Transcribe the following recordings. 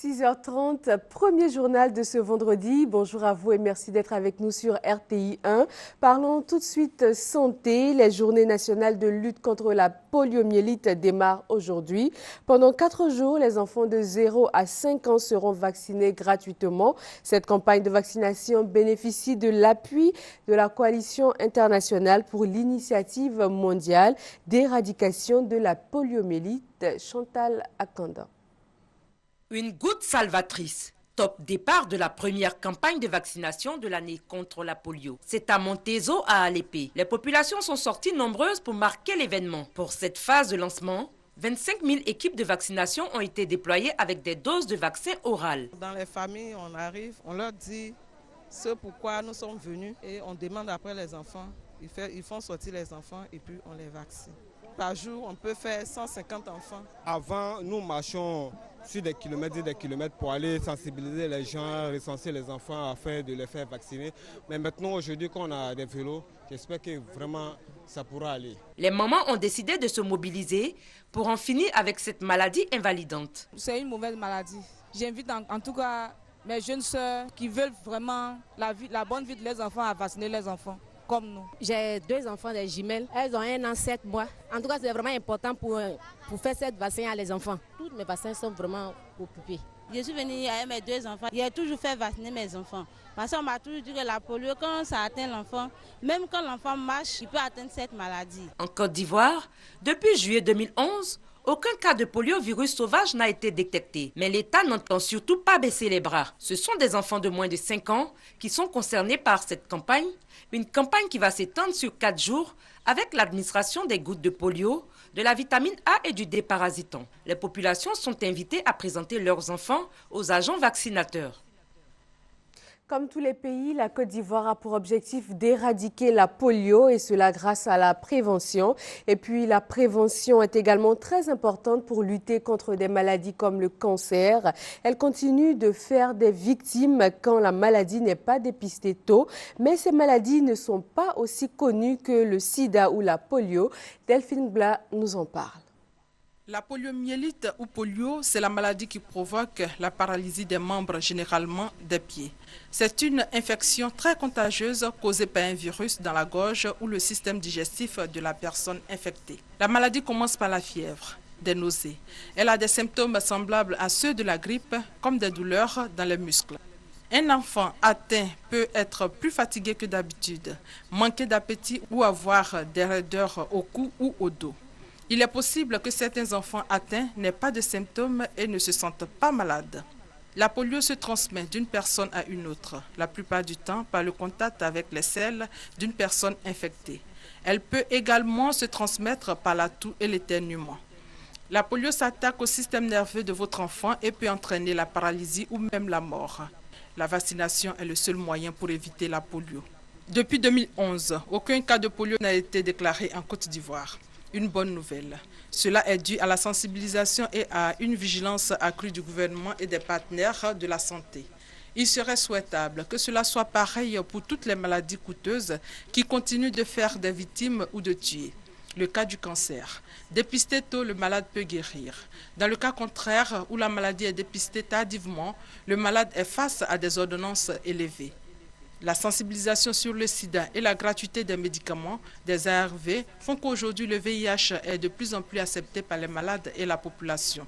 6h30, premier journal de ce vendredi. Bonjour à vous et merci d'être avec nous sur RTI 1. Parlons tout de suite santé. Les journées nationales de lutte contre la poliomyélite démarrent aujourd'hui. Pendant 4 jours, les enfants de 0 à 5 ans seront vaccinés gratuitement. Cette campagne de vaccination bénéficie de l'appui de la coalition internationale pour l'initiative mondiale d'éradication de la poliomyélite. Chantal Akanda. Une goutte salvatrice. Top départ de la première campagne de vaccination de l'année contre la polio. C'est à Montezo, à Alépé. Les populations sont sorties nombreuses pour marquer l'événement. Pour cette phase de lancement, 25 000 équipes de vaccination ont été déployées avec des doses de vaccin oral. Dans les familles, on arrive, on leur dit ce pourquoi nous sommes venus et on demande après les enfants. Ils font sortir les enfants et puis on les vaccine. Par jour, on peut faire 150 enfants. Avant, nous marchions sur des kilomètres et des kilomètres pour aller sensibiliser les gens, recenser les enfants afin de les faire vacciner. Mais maintenant, aujourd'hui, qu'on a des vélos, j'espère que vraiment ça pourra aller. Les mamans ont décidé de se mobiliser pour en finir avec cette maladie invalidante. C'est une mauvaise maladie. J'invite en tout cas mes jeunes sœurs qui veulent vraiment la bonne vie de leurs enfants à vacciner les enfants. Comme nous. J'ai 2 enfants, des jumelles. Elles ont 1 an, 7 mois. En tout cas, c'est vraiment important pour faire cette vaccin à les enfants. Tous mes vaccins sont vraiment occupés. Je suis venue avec mes 2 enfants. J'ai toujours fait vacciner mes enfants. Parce qu'on m'a toujours dit que la polio, quand ça atteint l'enfant, même quand l'enfant marche, il peut atteindre cette maladie. En Côte d'Ivoire, depuis juillet 2011, aucun cas de poliovirus sauvage n'a été détecté. Mais l'État n'entend surtout pas baisser les bras. Ce sont des enfants de moins de 5 ans qui sont concernés par cette campagne. Une campagne qui va s'étendre sur 4 jours avec l'administration des gouttes de polio, de la vitamine A et du déparasitant. Les populations sont invitées à présenter leurs enfants aux agents vaccinateurs. Comme tous les pays, la Côte d'Ivoire a pour objectif d'éradiquer la polio et cela grâce à la prévention. Et puis la prévention est également très importante pour lutter contre des maladies comme le cancer. Elle continue de faire des victimes quand la maladie n'est pas dépistée tôt. Mais ces maladies ne sont pas aussi connues que le sida ou la polio. Delphine Blas nous en parle. La poliomyélite ou polio, c'est la maladie qui provoque la paralysie des membres, généralement des pieds. C'est une infection très contagieuse causée par un virus dans la gorge ou le système digestif de la personne infectée. La maladie commence par la fièvre, des nausées. Elle a des symptômes semblables à ceux de la grippe, comme des douleurs dans les muscles. Un enfant atteint peut être plus fatigué que d'habitude, manquer d'appétit ou avoir des raideurs au cou ou au dos. Il est possible que certains enfants atteints n'aient pas de symptômes et ne se sentent pas malades. La polio se transmet d'une personne à une autre, la plupart du temps par le contact avec les selles d'une personne infectée. Elle peut également se transmettre par la toux et l'éternuement. La polio s'attaque au système nerveux de votre enfant et peut entraîner la paralysie ou même la mort. La vaccination est le seul moyen pour éviter la polio. Depuis 2011, aucun cas de polio n'a été déclaré en Côte d'Ivoire. Une bonne nouvelle. Cela est dû à la sensibilisation et à une vigilance accrue du gouvernement et des partenaires de la santé. Il serait souhaitable que cela soit pareil pour toutes les maladies coûteuses qui continuent de faire des victimes ou de tuer. Le cas du cancer. Dépisté tôt, le malade peut guérir. Dans le cas contraire, où la maladie est dépistée tardivement, le malade est face à des ordonnances élevées. La sensibilisation sur le sida et la gratuité des médicaments, des ARV, font qu'aujourd'hui le VIH est de plus en plus accepté par les malades et la population.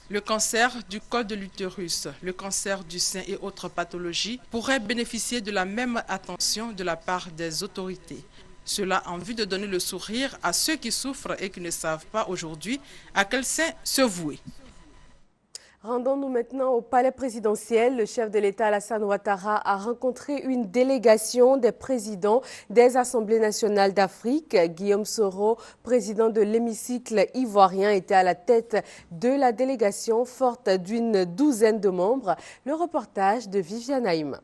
Le cancer du col de l'utérus, le cancer du sein et autres pathologies pourraient bénéficier de la même attention de la part des autorités. Cela en vue de donner le sourire à ceux qui souffrent et qui ne savent pas aujourd'hui à quel sein se vouer. Rendons-nous maintenant au palais présidentiel. Le chef de l'État, Alassane Ouattara, a rencontré une délégation des présidents des Assemblées nationales d'Afrique. Guillaume Soro, président de l'hémicycle ivoirien, était à la tête de la délégation forte d'une douzaine de membres. Le reportage de Viviane Haïma.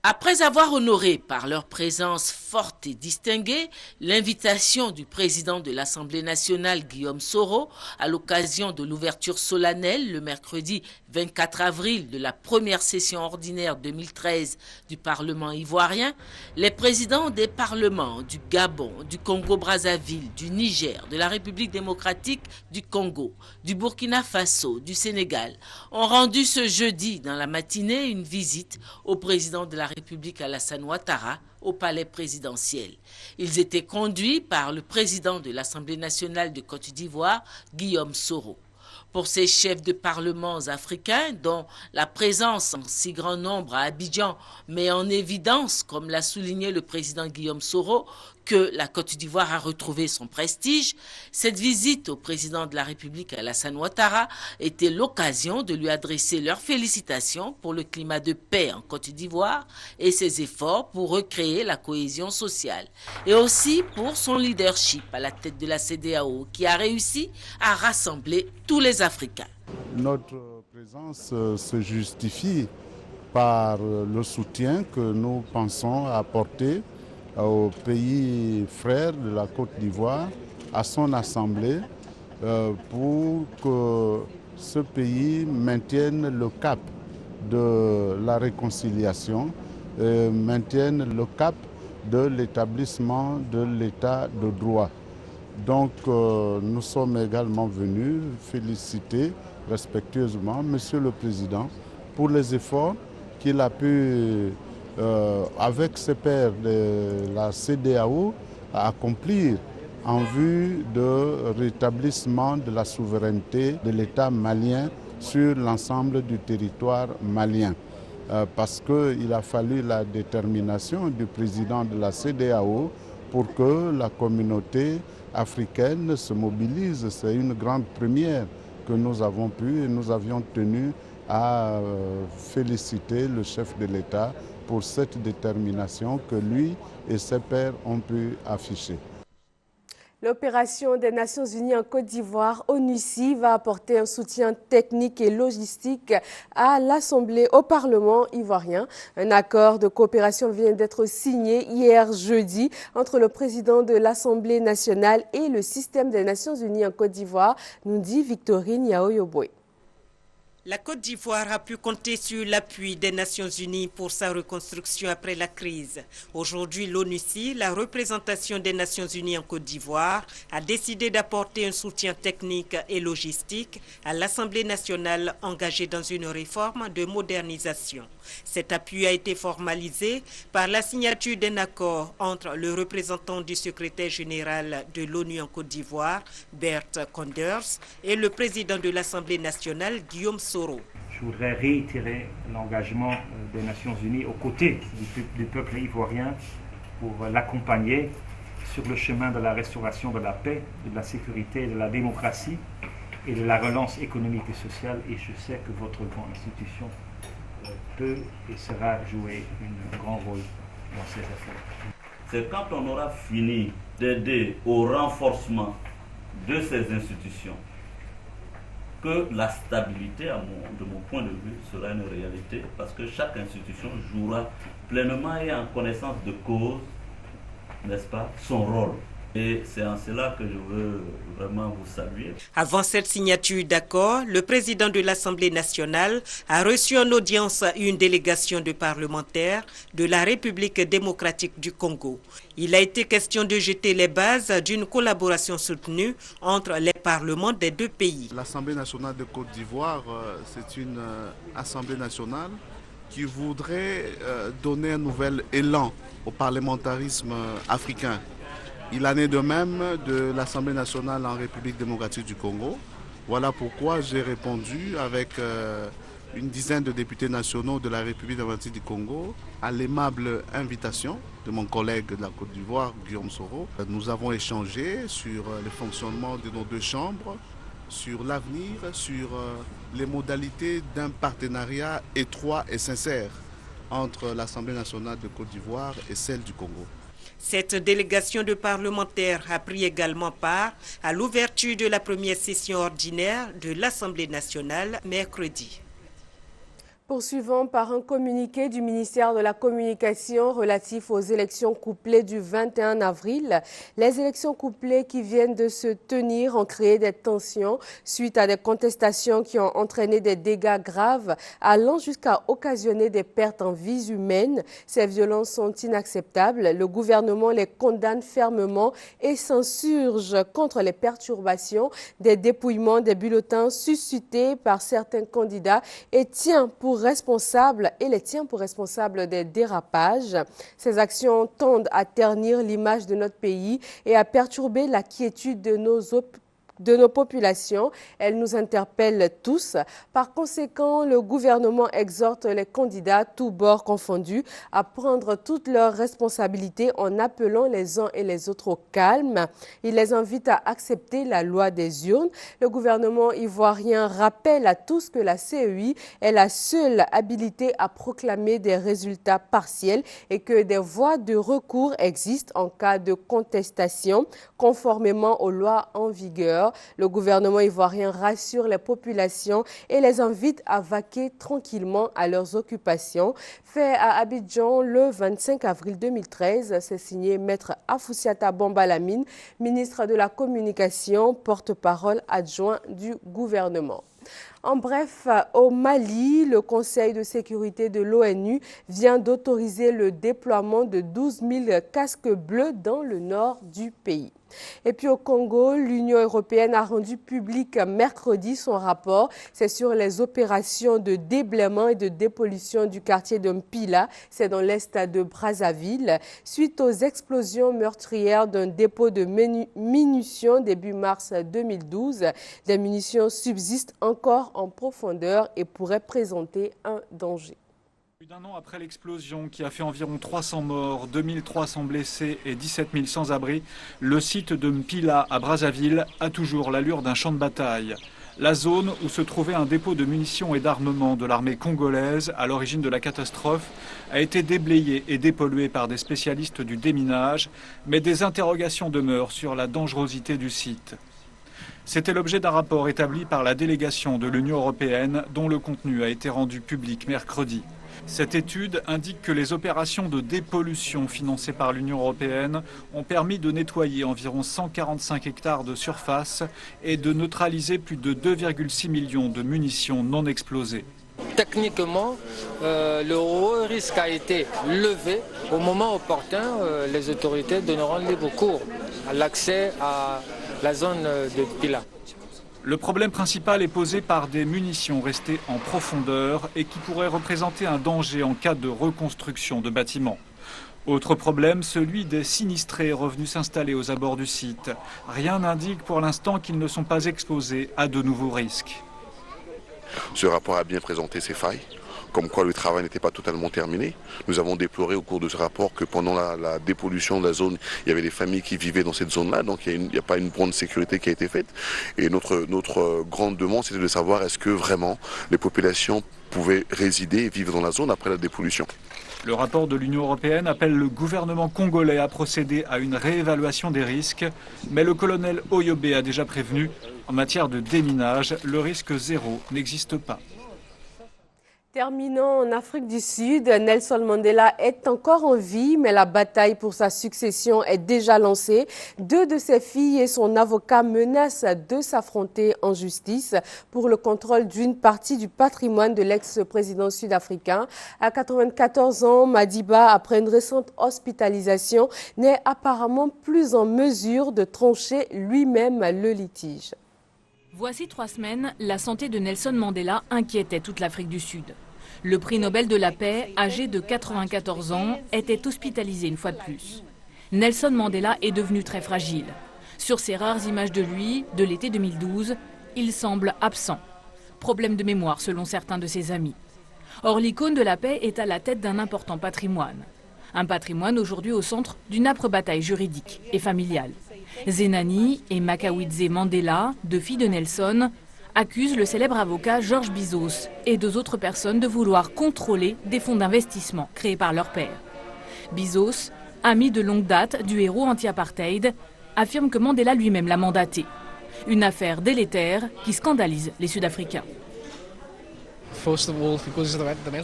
Après avoir honoré par leur présence forte et distinguée l'invitation du président de l'Assemblée nationale Guillaume Soro à l'occasion de l'ouverture solennelle le mercredi 24 avril de la première session ordinaire 2013 du Parlement ivoirien, les présidents des parlements du Gabon, du Congo-Brazzaville, du Niger, de la République démocratique du Congo, du Burkina Faso, du Sénégal ont rendu ce jeudi dans la matinée une visite au président de la République Alassane Ouattara au palais présidentiel. Ils étaient conduits par le président de l'Assemblée nationale de Côte d'Ivoire, Guillaume Soro. Pour ces chefs de parlements africains, dont la présence en si grand nombre à Abidjan met en évidence, comme l'a souligné le président Guillaume Soro, que la Côte d'Ivoire a retrouvé son prestige, cette visite au président de la République Alassane Ouattara était l'occasion de lui adresser leurs félicitations pour le climat de paix en Côte d'Ivoire et ses efforts pour recréer la cohésion sociale, et aussi pour son leadership à la tête de la CEDEAO qui a réussi à rassembler tous les Africains. Notre présence se justifie par le soutien que nous pensons apporter au pays frère de la Côte d'Ivoire, à son assemblée, pour que ce pays maintienne le cap de la réconciliation, maintienne le cap de l'établissement de l'état de droit. Donc nous sommes également venus féliciter respectueusement Monsieur le Président pour les efforts qu'il a pu avec ses pairs de la CEDEAO, à accomplir en vue de rétablissement de la souveraineté de l'État malien sur l'ensemble du territoire malien. Parce qu'il a fallu la détermination du président de la CEDEAO pour que la communauté africaine se mobilise. C'est une grande première que nous avons pu et nous avions tenu à féliciter le chef de l'État pour cette détermination que lui et ses pairs ont pu afficher. L'opération des Nations Unies en Côte d'Ivoire, ONUCI, va apporter un soutien technique et logistique à l'Assemblée, au Parlement ivoirien. Un accord de coopération vient d'être signé hier jeudi entre le président de l'Assemblée nationale et le système des Nations Unies en Côte d'Ivoire, nous dit Victorine Yaoyoboy. La Côte d'Ivoire a pu compter sur l'appui des Nations Unies pour sa reconstruction après la crise. Aujourd'hui, l'ONUCI, la représentation des Nations Unies en Côte d'Ivoire, a décidé d'apporter un soutien technique et logistique à l'Assemblée nationale engagée dans une réforme de modernisation. Cet appui a été formalisé par la signature d'un accord entre le représentant du secrétaire général de l'ONU en Côte d'Ivoire, Bert Koenders, et le président de l'Assemblée nationale, Guillaume Soro. Je voudrais réitérer l'engagement des Nations Unies aux côtés du peuple ivoirien pour l'accompagner sur le chemin de la restauration de la paix, de la sécurité, de la démocratie et de la relance économique et sociale. Et je sais que votre grande institution peut et sera jouer un grand rôle dans ces efforts. C'est quand on aura fini d'aider au renforcement de ces institutions que la stabilité, de mon point de vue, sera une réalité, parce que chaque institution jouera pleinement et en connaissance de cause, n'est-ce pas, son rôle. Et c'est en cela que je veux vraiment vous saluer. Avant cette signature d'accord, le président de l'Assemblée nationale a reçu en audience une délégation de parlementaires de la République démocratique du Congo. Il a été question de jeter les bases d'une collaboration soutenue entre les parlements des deux pays. L'Assemblée nationale de Côte d'Ivoire, c'est une assemblée nationale qui voudrait donner un nouvel élan au parlementarisme africain. Il en est de même de l'Assemblée nationale en République démocratique du Congo. Voilà pourquoi j'ai répondu avec une dizaine de députés nationaux de la République démocratique du Congo à l'aimable invitation de mon collègue de la Côte d'Ivoire, Guillaume Soro. Nous avons échangé sur le fonctionnement de nos deux chambres, sur l'avenir, sur les modalités d'un partenariat étroit et sincère entre l'Assemblée nationale de Côte d'Ivoire et celle du Congo. Cette délégation de parlementaires a pris également part à l'ouverture de la première session ordinaire de l'Assemblée nationale mercredi. Poursuivant par un communiqué du ministère de la Communication relatif aux élections couplées du 21 avril. Les élections couplées qui viennent de se tenir ont créé des tensions suite à des contestations qui ont entraîné des dégâts graves allant jusqu'à occasionner des pertes en vies humaines. Ces violences sont inacceptables. Le gouvernement les condamne fermement et s'insurge contre les perturbations des dépouillements des bulletins suscités par certains candidats et les tient pour responsables des dérapages. Ces actions tendent à ternir l'image de notre pays et à perturber la quiétude de nos populations. Elles nous interpellent tous. Par conséquent, le gouvernement exhorte les candidats, tous bords confondus, à prendre toutes leurs responsabilités en appelant les uns et les autres au calme. Il les invite à accepter la loi des urnes. Le gouvernement ivoirien rappelle à tous que la CEI est la seule habilité à proclamer des résultats partiels et que des voies de recours existent en cas de contestation, conformément aux lois en vigueur. Le gouvernement ivoirien rassure les populations et les invite à vaquer tranquillement à leurs occupations. Fait à Abidjan le 25 avril 2013, c'est signé Maître Afoussiata Bambalamine, ministre de la Communication, porte-parole adjoint du gouvernement. En bref, au Mali, le Conseil de sécurité de l'ONU vient d'autoriser le déploiement de 12 000 casques bleus dans le nord du pays. Et puis au Congo, l'Union européenne a rendu public mercredi son rapport. C'est sur les opérations de déblaiement et de dépollution du quartier de Mpila, c'est dans l'est de Brazzaville. Suite aux explosions meurtrières d'un dépôt de munitions début mars 2012, des munitions subsistent encore en profondeur et pourraient présenter un danger. Plus d'un an après l'explosion qui a fait environ 300 morts, 2300 blessés et 17 000 sans-abri, le site de Mpila à Brazzaville a toujours l'allure d'un champ de bataille. La zone où se trouvait un dépôt de munitions et d'armement de l'armée congolaise à l'origine de la catastrophe a été déblayée et dépolluée par des spécialistes du déminage, mais des interrogations demeurent sur la dangerosité du site. C'était l'objet d'un rapport établi par la délégation de l'Union européenne dont le contenu a été rendu public mercredi. Cette étude indique que les opérations de dépollution financées par l'Union européenne ont permis de nettoyer environ 145 hectares de surface et de neutraliser plus de 2,6 millions de munitions non explosées. Techniquement, le risque a été levé. Au moment opportun, les autorités donneront libre cours à l'accès à la zone de Mpila. Le problème principal est posé par des munitions restées en profondeur et qui pourraient représenter un danger en cas de reconstruction de bâtiments. Autre problème, celui des sinistrés revenus s'installer aux abords du site. Rien n'indique pour l'instant qu'ils ne sont pas exposés à de nouveaux risques. Ce rapport a bien présenté ces failles, comme quoi le travail n'était pas totalement terminé. Nous avons déploré au cours de ce rapport que pendant la dépollution de la zone, il y avait des familles qui vivaient dans cette zone-là, donc il n'y a pas une bonne sécurité qui a été faite. Et notre grande demande, c'était de savoir est-ce que vraiment les populations pouvaient résider et vivre dans la zone après la dépollution. Le rapport de l'Union européenne appelle le gouvernement congolais à procéder à une réévaluation des risques, mais le colonel Oyobe a déjà prévenu, en matière de déminage, le risque zéro n'existe pas. Terminant en Afrique du Sud, Nelson Mandela est encore en vie, mais la bataille pour sa succession est déjà lancée. 2 de ses filles et son avocat menacent de s'affronter en justice pour le contrôle d'une partie du patrimoine de l'ex-président sud-africain. À 94 ans, Madiba, après une récente hospitalisation, n'est apparemment plus en mesure de trancher lui-même le litige. Voici 3 semaines, la santé de Nelson Mandela inquiétait toute l'Afrique du Sud. Le prix Nobel de la paix, âgé de 94 ans, était hospitalisé une fois de plus. Nelson Mandela est devenu très fragile. Sur ces rares images de lui, de l'été 2012, il semble absent. Problème de mémoire selon certains de ses amis. Or, l'icône de la paix est à la tête d'un important patrimoine. Un patrimoine aujourd'hui au centre d'une âpre bataille juridique et familiale. Zenani et Makawidze Mandela, 2 filles de Nelson, accusent le célèbre avocat Georges Bizos et 2 autres personnes de vouloir contrôler des fonds d'investissement créés par leur père. Bizos, ami de longue date du héros anti-apartheid, affirme que Mandela lui-même l'a mandaté. Une affaire délétère qui scandalise les Sud-Africains.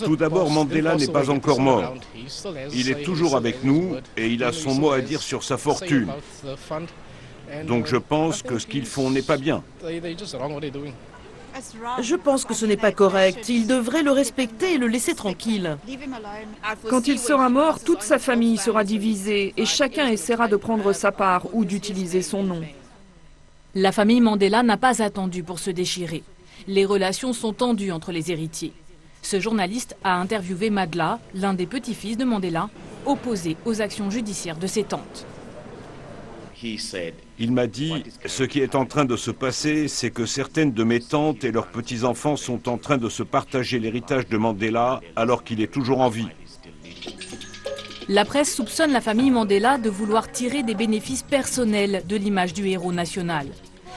Tout d'abord, Mandela n'est pas encore mort. Il est toujours avec nous et il a son mot à dire sur sa fortune. Donc je pense que ce qu'ils font n'est pas bien. Je pense que ce n'est pas correct. Il devrait le respecter et le laisser tranquille. Quand il sera mort, toute sa famille sera divisée et chacun essaiera de prendre sa part ou d'utiliser son nom. La famille Mandela n'a pas attendu pour se déchirer. Les relations sont tendues entre les héritiers. Ce journaliste a interviewé Madla, l'un des petits-fils de Mandela, opposé aux actions judiciaires de ses tantes. Il m'a dit, ce qui est en train de se passer, c'est que certaines de mes tantes et leurs petits-enfants sont en train de se partager l'héritage de Mandela alors qu'il est toujours en vie. La presse soupçonne la famille Mandela de vouloir tirer des bénéfices personnels de l'image du héros national.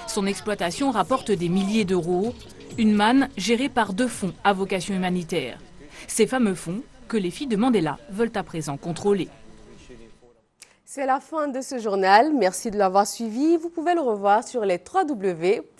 Son exploitation rapporte des milliers d'euros, une manne gérée par 2 fonds à vocation humanitaire. Ces fameux fonds que les filles de Mandela veulent à présent contrôler. C'est la fin de ce journal. Merci de l'avoir suivi. Vous pouvez le revoir sur les www.rti.ci.